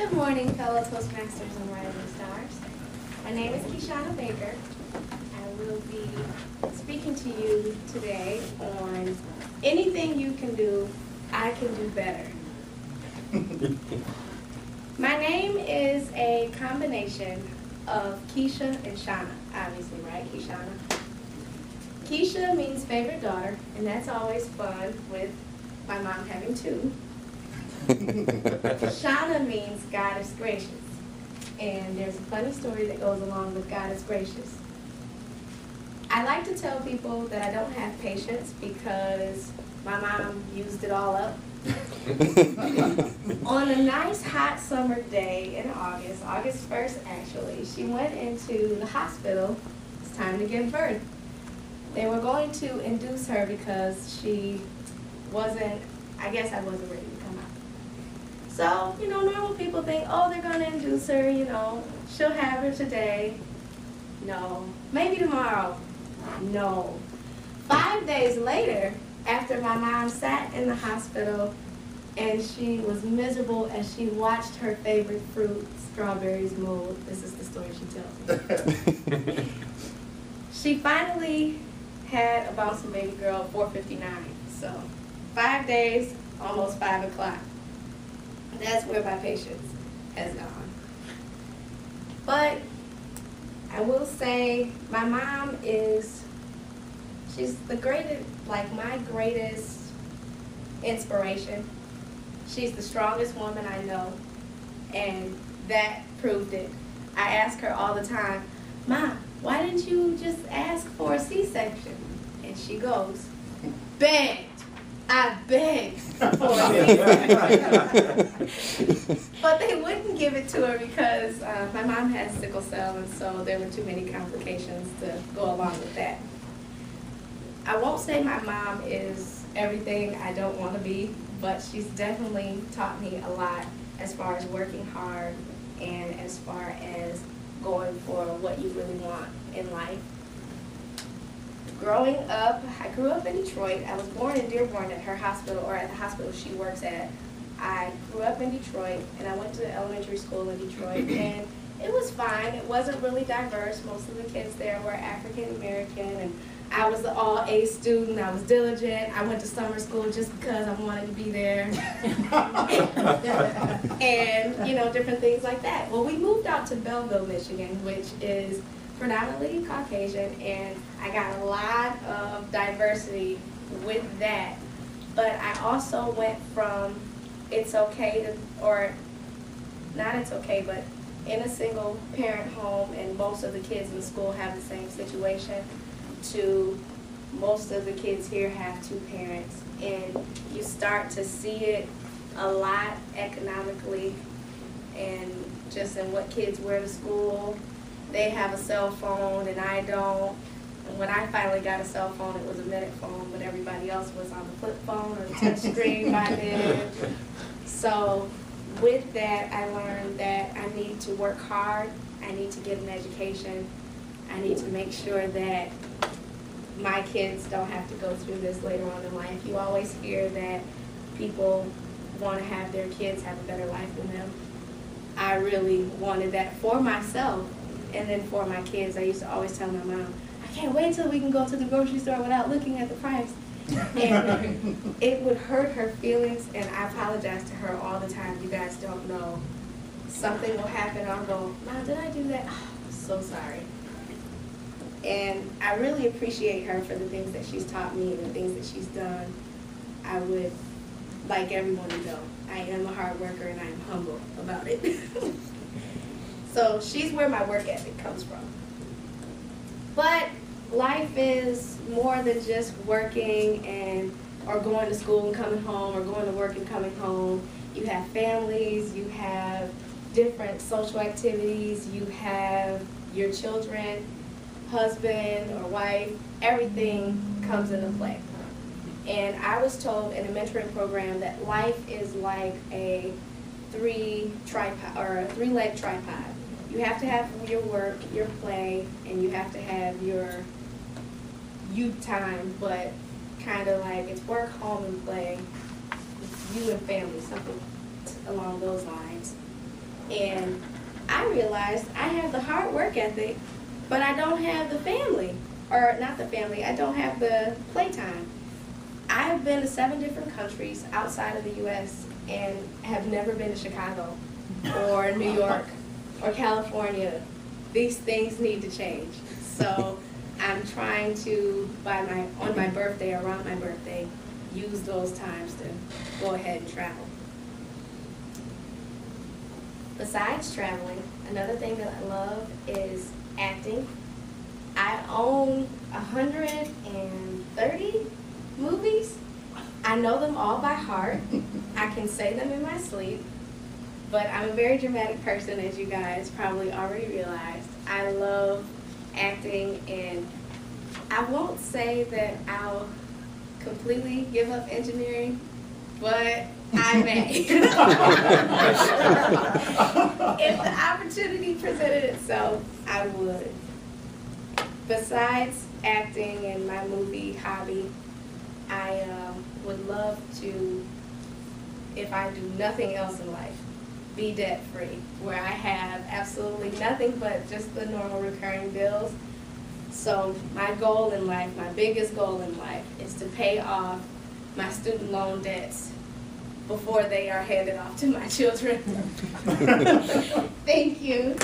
Good morning, fellow Toastmasters and Rising Stars. My name is Keishawna Baker. I will be speaking to you today on anything you can do, I can do better. My name is a combination of Keisha and Shauna, obviously, right? Keishawna. Keisha means favorite daughter, and that's always fun with my mom having two. Shauna means God is gracious, and there's a funny story that goes along with God is gracious. I like to tell people that I don't have patience because my mom used it all up. On a nice hot summer day in August 1st actually, she went into the hospital. It's time to give birth. They were going to induce her because she wasn't, I guess I wasn't ready to come out. So, normal people think, oh, they're going to induce her, she'll have her today. No. Maybe tomorrow. No. 5 days later, after my mom sat in the hospital and she was miserable as she watched her favorite fruit, strawberries, mold. This is the story she tells me. She finally had a bouncing baby girl at 4:59. So 5 days, almost 5 o'clock. That's where my patience has gone. But I will say my mom she's the greatest, like my greatest inspiration. She's the strongest woman I know, and that proved it. I ask her all the time, "Mom, why didn't you just ask for a C-section?" And she goes, "Begged. I begged for a C-section." But they wouldn't give it to her because my mom has sickle cell, and so there were too many complications to go along with that. I won't say my mom is everything I don't want to be, but she's definitely taught me a lot as far as working hard and as far as going for what you really want in life. Growing up, I grew up in Detroit. I was born in Dearborn at her hospital, or at the hospital she works at. I grew up in Detroit, and I went to elementary school in Detroit, and it was fine. It wasn't really diverse. Most of the kids there were African American, and I was the all-A student. I was diligent. I went to summer school just because I wanted to be there. And, different things like that. Well, we moved out to Belleville, Michigan, which is predominantly Caucasian, and I got a lot of diversity with that. But I also went from it's okay to, or not it's okay, but in a single parent home, and most of the kids in the school have the same situation, to most of the kids here have two parents, and you start to see it a lot economically and just in what kids wear to school. They have a cell phone and I don't. And when I finally got a cell phone, it was a minute phone, but everybody else was on the flip phone or the touch screen by then. So with that, I learned that I need to work hard. I need to get an education. I need to make sure that my kids don't have to go through this later on in life. You always hear that people want to have their kids have a better life than them. I really wanted that for myself and then for my kids. I used to always tell my mom, I can't wait till we can go to the grocery store without looking at the price. And it would hurt her feelings, and I apologize to her all the time. You guys don't know. Something will happen, I'll go, Mom, did I do that? Oh, I'm so sorry. And I really appreciate her for the things that she's taught me and the things that she's done. I would like everyone to know I am a hard worker and I am humble about it. So she's where my work ethic comes from. But life is more than just working or going to school and coming home, or going to work and coming home. You have families, you have different social activities, you have your children, husband or wife, everything comes into play. And I was told in a mentoring program that life is like a three-leg tripod. You have to have your work, your play, and you have to have your you time, but kind of like it's work, home, and play. It's you and family, something along those lines. And I realized I have the hard work ethic, but I don't have the family, or not the family, I don't have the playtime. I've been to 7 different countries outside of the U.S. and have never been to Chicago or New York or California. These things need to change. So I'm trying to, on my birthday, around my birthday, use those times to go ahead and travel. Besides traveling, another thing that I love is acting. I own 130 movies. I know them all by heart. I can say them in my sleep. But I'm a very dramatic person, as you guys probably already realized. I love acting, and I won't say that I'll completely give up engineering, but I may. If the opportunity presented itself, I would. Besides acting and my movie hobby, I would love to, if I do nothing else in life, be debt-free, where I have absolutely nothing but just the normal recurring bills. So my goal in life, my biggest goal in life, is to pay off my student loan debts before they are handed off to my children. Thank you.